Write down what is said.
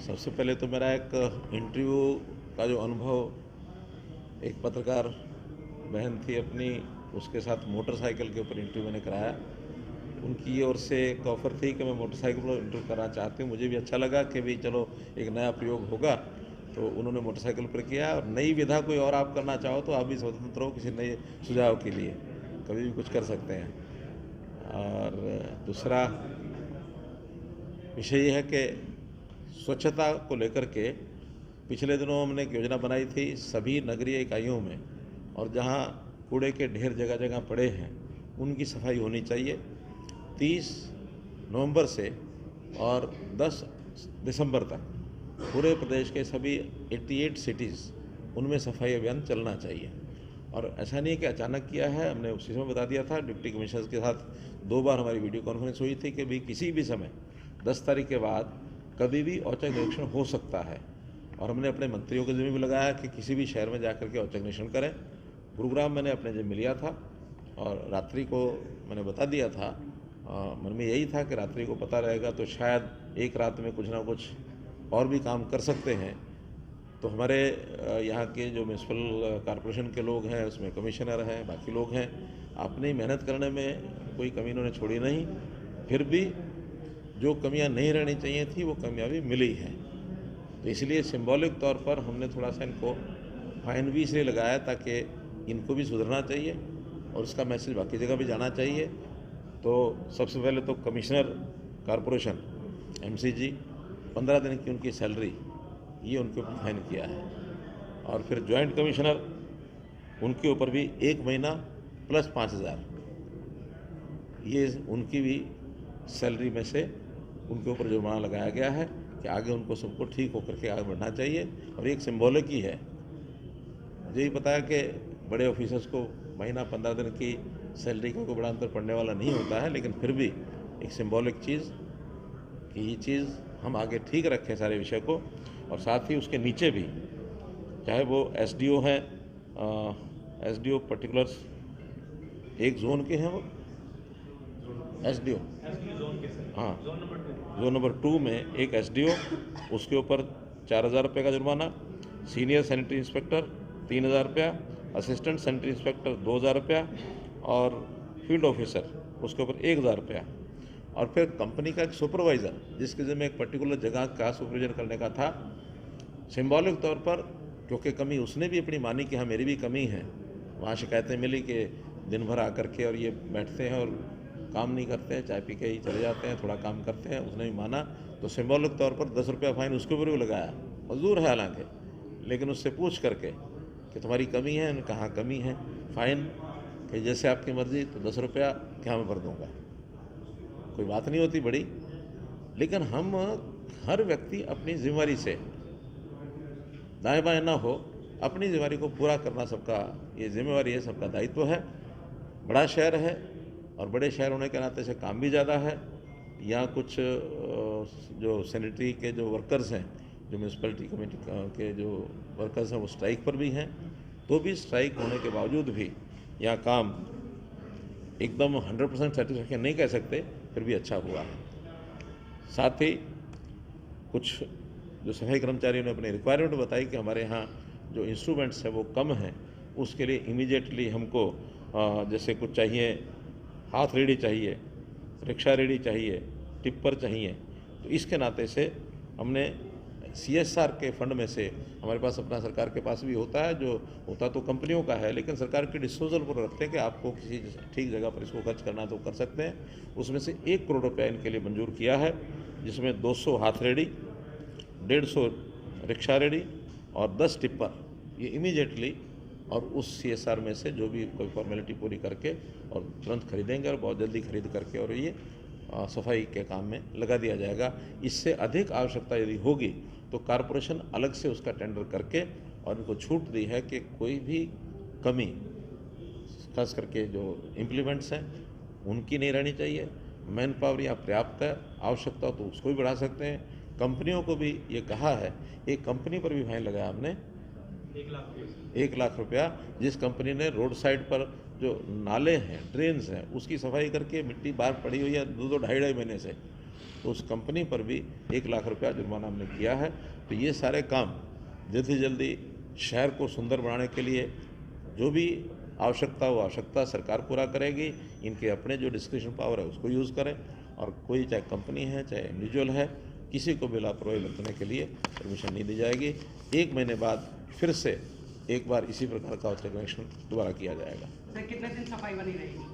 सबसे पहले तो मेरा एक इंटरव्यू का जो अनुभव, एक पत्रकार बहन थी अपनी, उसके साथ मोटरसाइकिल के ऊपर इंटरव्यू मैंने कराया। उनकी ओर से एक ऑफ़र थी कि मैं मोटरसाइकिल पर इंटरव्यू करना चाहती हूँ। मुझे भी अच्छा लगा कि भाई चलो एक नया प्रयोग होगा, तो उन्होंने मोटरसाइकिल पर किया। और नई विधा कोई और आप करना चाहो तो आप भी स्वतंत्र हो किसी नए सुझाव के लिए, कभी भी कुछ कर सकते हैं। और दूसरा विषय ये है कि स्वच्छता को लेकर के पिछले दिनों हमने एक योजना बनाई थी सभी नगरीय इकाइयों में, और जहाँ कूड़े के ढेर जगह जगह पड़े हैं उनकी सफाई होनी चाहिए। 30 नवंबर से और 10 दिसंबर तक पूरे प्रदेश के सभी 88 सिटीज़ उनमें सफाई अभियान चलना चाहिए। और ऐसा नहीं कि अचानक किया है, हमने उसी समय बता दिया था। डिप्टी कमिश्नर्स के साथ 2 बार हमारी वीडियो कॉन्फ्रेंस हुई थी कि भाई किसी भी समय 10 तारीख के बाद कभी भी औचक निरीक्षण हो सकता है। और हमने अपने मंत्रियों के ज़िम्मे भी लगाया कि किसी भी शहर में जाकर के औचक निरीक्षण करें। गुरुग्राम मैंने अपने ज़िम्मे लिया था और रात्रि को मैंने बता दिया था। मन में यही था कि रात्रि को पता रहेगा तो शायद एक रात में कुछ ना कुछ और भी काम कर सकते हैं। तो हमारे यहाँ के जो म्यूनसिपल कॉरपोरेशन के लोग हैं, उसमें कमिश्नर हैं, बाकी लोग हैं, अपनी मेहनत करने में कोई कमी इन्होंने छोड़ी नहीं। फिर भी जो कमियां नहीं रहनी चाहिए थी वो कमियां भी मिली हैं। तो इसलिए सिंबॉलिक तौर पर हमने थोड़ा सा इनको फाइन भी इसलिए लगाया ताकि इनको भी सुधरना चाहिए और उसका मैसेज बाकी जगह भी जाना चाहिए। तो सबसे पहले तो कमिश्नर कॉरपोरेशन एमसीजी 15 दिन की उनकी सैलरी ये उनके ऊपर फाइन किया है। और फिर जॉइंट कमिश्नर उनके ऊपर भी 1 महीना प्लस 5000 ये उनकी भी सैलरी में से उनके ऊपर जुर्माना लगाया गया है कि आगे उनको सबको ठीक होकर के आगे बढ़ना चाहिए। और एक सिंबॉलिक ही है। मुझे ही पता है कि बड़े ऑफिसर्स को महीना 15 दिन की सैलरी का कोई बड़ा अंतर पड़ने वाला नहीं होता है, लेकिन फिर भी एक सिंबॉलिक चीज़ कि ये चीज़ हम आगे ठीक रखें सारे विषय को। और साथ ही उसके नीचे भी चाहे वो एसडीओ हैं, एसडीओ पर्टिकुलर्स एक जोन के हैं, वो एसडीओ हाँ जोन नंबर 2 में एक एसडीओ, उसके ऊपर 4000 रुपये का जुर्माना, सीनियर सैनिटरी इंस्पेक्टर 3000 रुपया, असिस्टेंट सैनिटरी इंस्पेक्टर 2000 रुपया और फील्ड ऑफिसर उसके ऊपर 1000 रुपया। और फिर कंपनी का एक सुपरवाइज़र जिसके ज़िम्मे एक पर्टिकुलर जगह का सुपरविजन करने का था, सिंबॉलिक तौर पर क्योंकि कमी उसने भी अपनी मानी कि हाँ मेरी भी कमी है, वहाँ शिकायतें मिली कि दिन भर आकर के और ये बैठते हैं और काम नहीं करते हैं, चाय पी के ही चले जाते हैं, थोड़ा काम करते हैं, उसने भी माना। तो सिंबॉलिक तौर पर 10 रुपया फाइन उसके ऊपर भी लगाया। मजदूर है हालांकि, लेकिन उससे पूछ करके कि तुम्हारी कमी है, कहाँ कमी है, फाइन कि जैसे आपकी मर्ज़ी, तो 10 रुपया क्या मैं भर दूँगा, कोई बात नहीं होती बड़ी। लेकिन हम हर व्यक्ति अपनी जिम्मेदारी से दाएं बाएं ना हो, अपनी जिम्मेदारी को पूरा करना सबका ये जिम्मेवारी है, सबका दायित्व है। बड़ा शहर है और बड़े शहर होने के नाते से काम भी ज़्यादा है। यहाँ कुछ जो सैनिटरी के जो वर्कर्स हैं, जो म्यूनसिपलिटी कमेटी के जो वर्कर्स हैं, वो स्ट्राइक पर भी हैं। तो भी स्ट्राइक होने के बावजूद भी यहाँ काम एकदम 100% सेटिस्फैक्शन नहीं कह सकते, फिर भी अच्छा हुआ है। साथ ही कुछ जो सफाई कर्मचारियों ने अपने रिक्वायरमेंट बताई कि हमारे यहाँ जो इंस्ट्रूमेंट्स हैं वो कम हैं, उसके लिए इमीडिएटली हमको जैसे कुछ चाहिए, हाथ रेडी चाहिए, रिक्शा रेडी चाहिए, टिप्पर चाहिए। तो इसके नाते से हमने CSR के फंड में से, हमारे पास अपना सरकार के पास भी होता है, जो होता तो कंपनियों का है लेकिन सरकार के डिस्पोजल पर रखते हैं कि आपको किसी ठीक जगह पर इसको खर्च करना तो कर सकते हैं। उसमें से 1 करोड़ रुपया इनके लिए मंजूर किया है, जिसमें 200 हाथ रेडी, 150 रिक्शा रेडी और 10 टिप्पर ये इमीडिएटली और उस CSR में से जो भी कोई फॉर्मेलिटी पूरी करके और तुरंत खरीदेंगे और बहुत जल्दी खरीद करके और ये सफाई के काम में लगा दिया जाएगा। इससे अधिक आवश्यकता यदि होगी तो कॉरपोरेशन अलग से उसका टेंडर करके और इनको छूट दी है कि कोई भी कमी, खास करके जो इम्प्लीमेंट्स हैं उनकी नहीं रहनी चाहिए। मैन पावर यहाँ पर्याप्त है, आवश्यकता तो उसको भी बढ़ा सकते हैं। कंपनियों को भी ये कहा है, एक कंपनी पर भी फाइन लगाया हमने 1 लाख रुपया, जिस कंपनी ने रोड साइड पर जो नाले हैं, ड्रेन्स हैं, उसकी सफाई करके मिट्टी बाहर पड़ी हुई है 2-2 ढाई महीने से, तो उस कंपनी पर भी 1 लाख रुपया जुर्माना हमने किया है। तो ये सारे काम जल्द से जल्दी शहर को सुंदर बनाने के लिए जो भी आवश्यकता वो आवश्यकता सरकार पूरा करेगी। इनके अपने जो डिस्क्रिप्शन पावर है उसको यूज़ करें, और कोई चाहे कंपनी है चाहे इंडिविजुअल है, किसी को भी लापरवाही बरतने के लिए परमिशन नहीं दी जाएगी। 1 महीने बाद फिर से एक बार इसी प्रकार का कनेक्शन दोबारा किया जाएगा। सर कितने दिन सफाई बनी रहेगी?